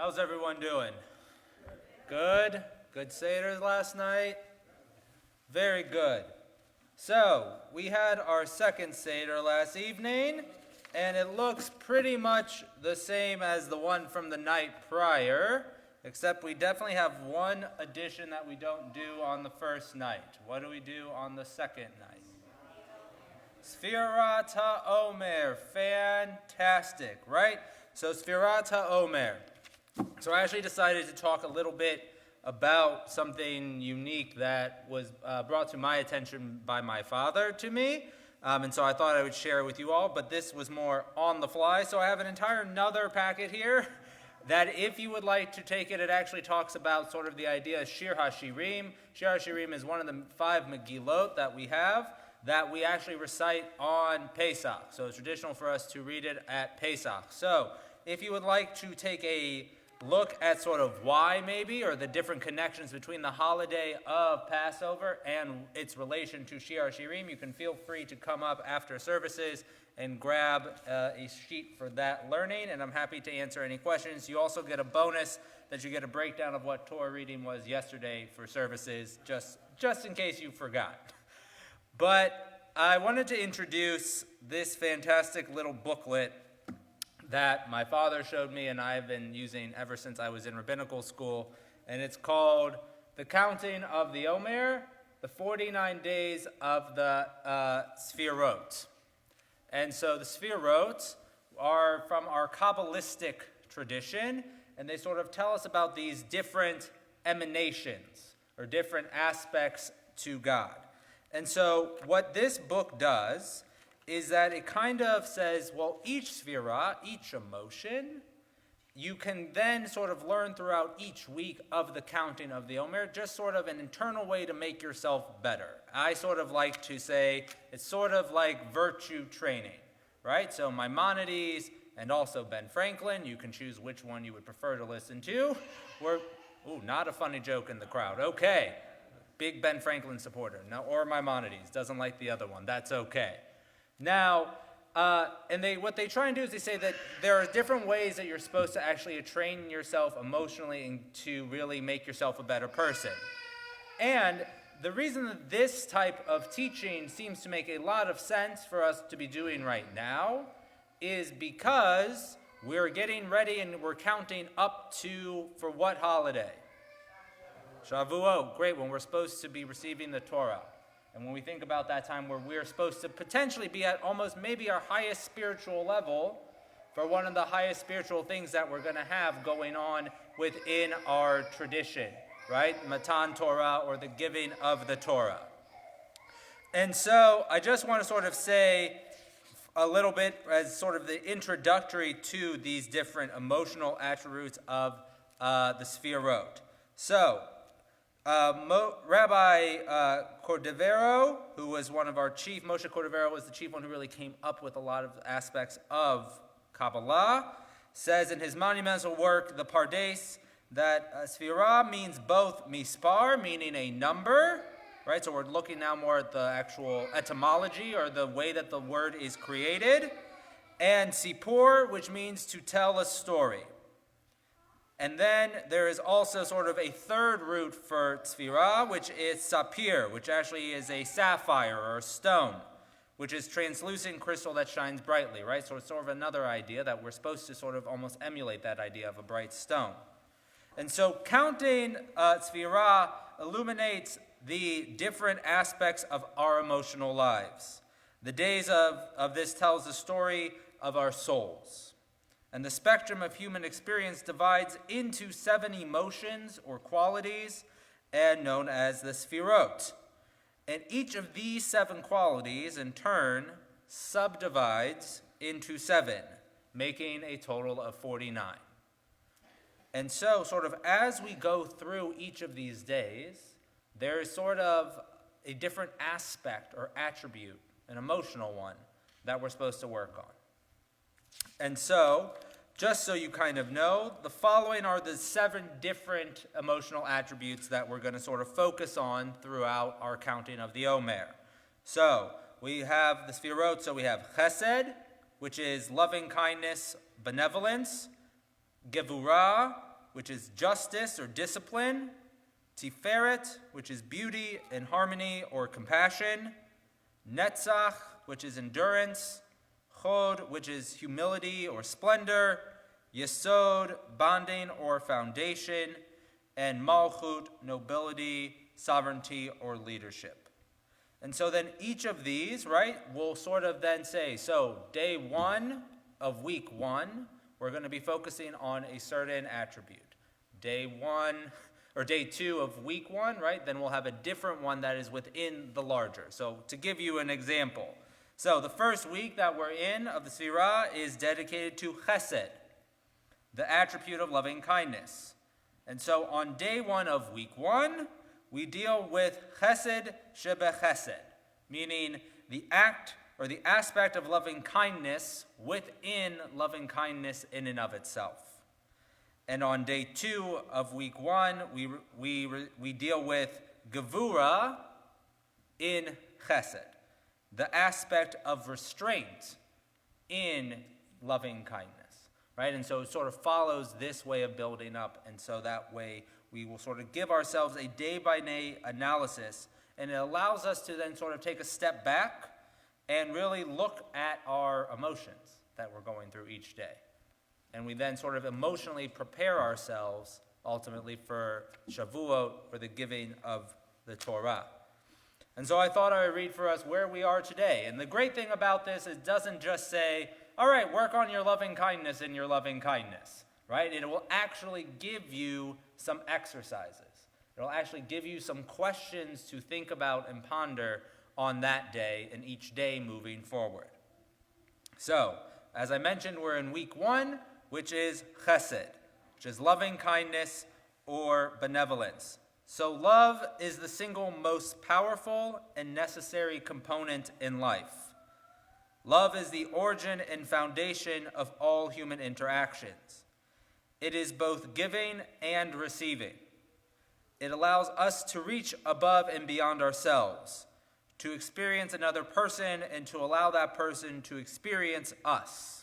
How's everyone doing? Good? Good Seder last night? Very good. So, we had our second Seder last evening, and it looks pretty much the same as the one from the night prior, except we definitely have one addition that we don't do on the first night. What do we do on the second night? Sfirat HaOmer. Fantastic, right? So, Sfirat HaOmer. So I actually decided to talk a little bit about something unique that was brought to my attention by my father to me. And so I thought I would share it with you all, but this was more on the fly. So I have an entire another packet here that if you would like to take it, it actually talks about sort of the idea of Shir HaShirim. Shir HaShirim is one of the 5 Megillot that we have that we actually recite on Pesach. So it's traditional for us to read it at Pesach. So if you would like to take a look at sort of why maybe, or the different connections between the holiday of Passover and its relation to Shir HaShirim, you can feel free to come up after services and grab a sheet for that learning, and I'm happy to answer any questions. You also get a bonus that you get a breakdown of what Torah reading was yesterday for services, just in case you forgot. But I wanted to introduce this fantastic little booklet that my father showed me and I've been using ever since I was in rabbinical school. And it's called The Counting of the Omer, the 49 Days of the Sfirot. And so the Sfirot are from our Kabbalistic tradition, and they sort of tell us about these different emanations or different aspects to God. And so what this book does is that it kind of says, well, each sphira, each emotion, you can then sort of learn throughout each week of the counting of the Omer, just sort of an internal way to make yourself better. I sort of like to say it's sort of like virtue training, right? So Maimonides and also Ben Franklin, you can choose which one you would prefer to listen to. Not a funny joke in the crowd. Okay, big Ben Franklin supporter. No, or Maimonides, doesn't like the other one. That's okay. Now, what they try and do is they say that there are different ways that you're supposed to actually train yourself emotionally and to really make yourself a better person. And the reason that this type of teaching seems to make a lot of sense for us to be doing right now is because we're getting ready and we're counting up to, for what holiday? Shavuot, great, when we're supposed to be receiving the Torah. And when we think about that time where we're supposed to potentially be at almost maybe our highest spiritual level for one of the highest spiritual things that we're going to have going on within our tradition, right? Matan Torah, or the giving of the Torah. And so I just want to sort of say a little bit as sort of the introductory to these different emotional attributes of the Sfirot. So, Rabbi Cordovero, who was one of our chief, Moshe Cordovero was the chief one who really came up with a lot of aspects of Kabbalah, says in his monumental work, the Pardes, that Sfirah means both mispar, meaning a number, right? So we're looking now more at the actual etymology or the way that the word is created, and Sipur, which means to tell a story. And then there is also sort of a third root for tzvira, which is sapir, which actually is a sapphire or a stone, which is translucent crystal that shines brightly, right? So it's sort of another idea that we're supposed to sort of almost emulate that idea of a bright stone. And so counting tzvira illuminates the different aspects of our emotional lives. The days of this tells the story of our souls. And the spectrum of human experience divides into 7 emotions or qualities, and known as the Sfirot. And each of these 7 qualities, in turn, subdivides into 7, making a total of 49. And so, sort of as we go through each of these days, there is sort of a different aspect or attribute, an emotional one, that we're supposed to work on. And so, just so you kind of know, the following are the 7 different emotional attributes that we're going to sort of focus on throughout our counting of the Omer. So, we have the Sfirot, so we have Chesed, which is loving kindness, benevolence, Gevurah, which is justice or discipline, Tiferet, which is beauty and harmony or compassion, Netzach, which is endurance, Chod, which is humility or splendor, Yesod, bonding or foundation, and Malchut, nobility, sovereignty, or leadership. And so then each of these, right, we'll sort of then say, so day 1 of week 1, we're going to be focusing on a certain attribute. Day 2 of week 1, right, then we'll have a different one that is within the larger. So to give you an example, so the first week that we're in of the Sefirah is dedicated to Chesed, the attribute of loving kindness. And so on day 1 of week 1, we deal with Chesed Shebe Chesed, meaning the act or the aspect of loving kindness within loving kindness in and of itself. And on day 2 of week 1, we deal with Gevura in Chesed, the aspect of restraint in loving kindness, right? And so it sort of follows this way of building up, and so that way we will sort of give ourselves a day-by-day analysis, and it allows us to then sort of take a step back and really look at our emotions that we're going through each day. And we then sort of emotionally prepare ourselves ultimately for Shavuot, for the giving of the Torah. And so I thought I would read for us where we are today. And the great thing about this is it doesn't just say, all right, work on your loving kindness and your loving kindness, right? It will actually give you some exercises. It will actually give you some questions to think about and ponder on that day and each day moving forward. So, as I mentioned, we're in week 1, which is Chesed, which is loving kindness or benevolence. So love is the single most powerful and necessary component in life. Love is the origin and foundation of all human interactions. It is both giving and receiving. It allows us to reach above and beyond ourselves, to experience another person and to allow that person to experience us.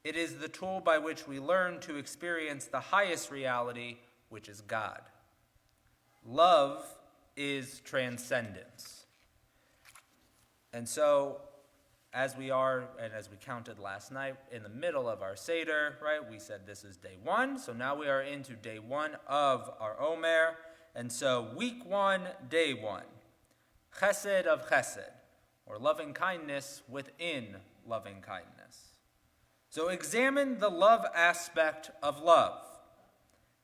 It is the tool by which we learn to experience the highest reality, which is God. Love is transcendence. And so, as we are, and as we counted last night, in the middle of our Seder, right, we said this is day 1, so now we are into day 1 of our Omer, and so week 1, day 1, Chesed of Chesed, or loving kindness within loving kindness. So examine the love aspect of love,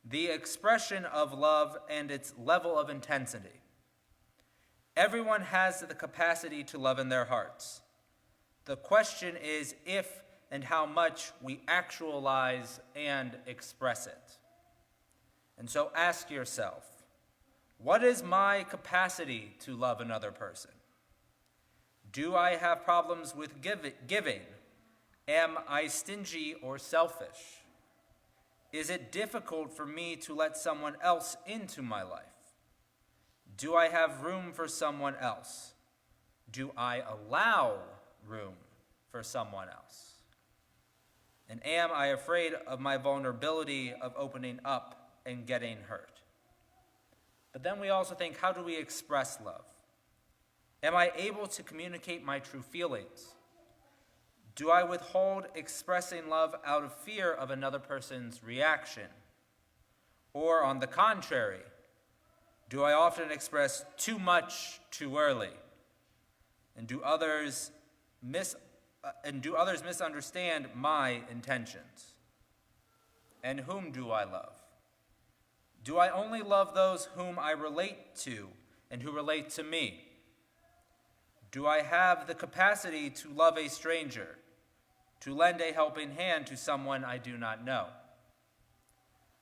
the expression of love and its level of intensity. Everyone has the capacity to love in their hearts. The question is if and how much we actualize and express it. And so ask yourself, what is my capacity to love another person? Do I have problems with giving? Am I stingy or selfish? Is it difficult for me to let someone else into my life? Do I have room for someone else? Do I allow room for someone else? And am I afraid of my vulnerability of opening up and getting hurt? But then we also think, how do we express love? Am I able to communicate my true feelings? Do I withhold expressing love out of fear of another person's reaction? Or on the contrary, do I often express too much too early? And do others misunderstand my intentions? And whom do I love? Do I only love those whom I relate to and who relate to me? Do I have the capacity to love a stranger, to lend a helping hand to someone I do not know?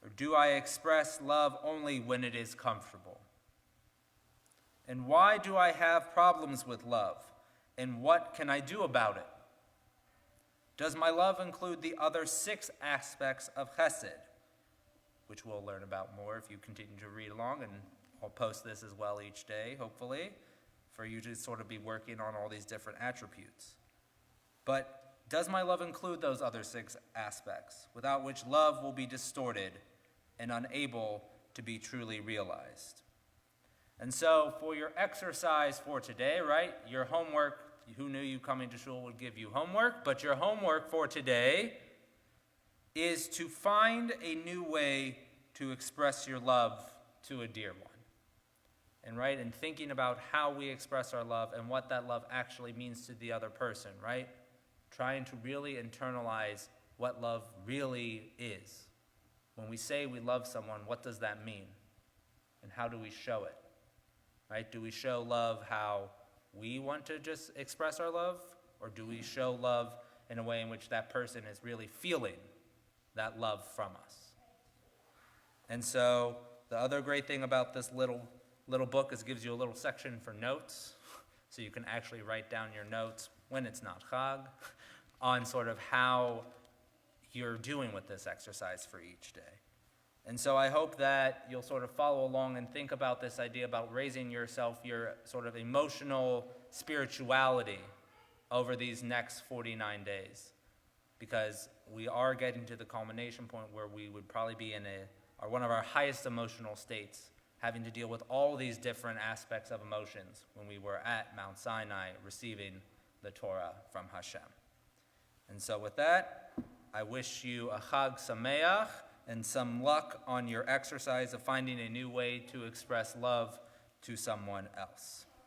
Or do I express love only when it is comfortable? And why do I have problems with love? And what can I do about it? Does my love include the other 6 aspects of Chesed, which we'll learn about more if you continue to read along, and I'll post this as well each day, hopefully, for you to sort of be working on all these different attributes. But does my love include those other 6 aspects, without which love will be distorted and unable to be truly realized. And so for your exercise for today, right, your homework, who knew you coming to shul would give you homework, but your homework for today is to find a new way to express your love to a dear one. And right, and thinking about how we express our love and what that love actually means to the other person, right? Trying to really internalize what love really is. When we say we love someone, what does that mean? And how do we show it? Right? Do we show love how we want to just express our love? Or do we show love in a way in which that person is really feeling that love from us? And so the other great thing about this little book is it gives you a little section for notes, so you can actually write down your notes when it's not Chag, on sort of how you're doing with this exercise for each day. And so I hope that you'll sort of follow along and think about this idea about raising yourself, your sort of emotional spirituality over these next 49 days. Because we are getting to the culmination point where we would probably be in one of our highest emotional states, having to deal with all these different aspects of emotions when we were at Mount Sinai receiving the Torah from Hashem. And so with that, I wish you a Chag Sameach and some luck on your exercise of finding a new way to express love to someone else.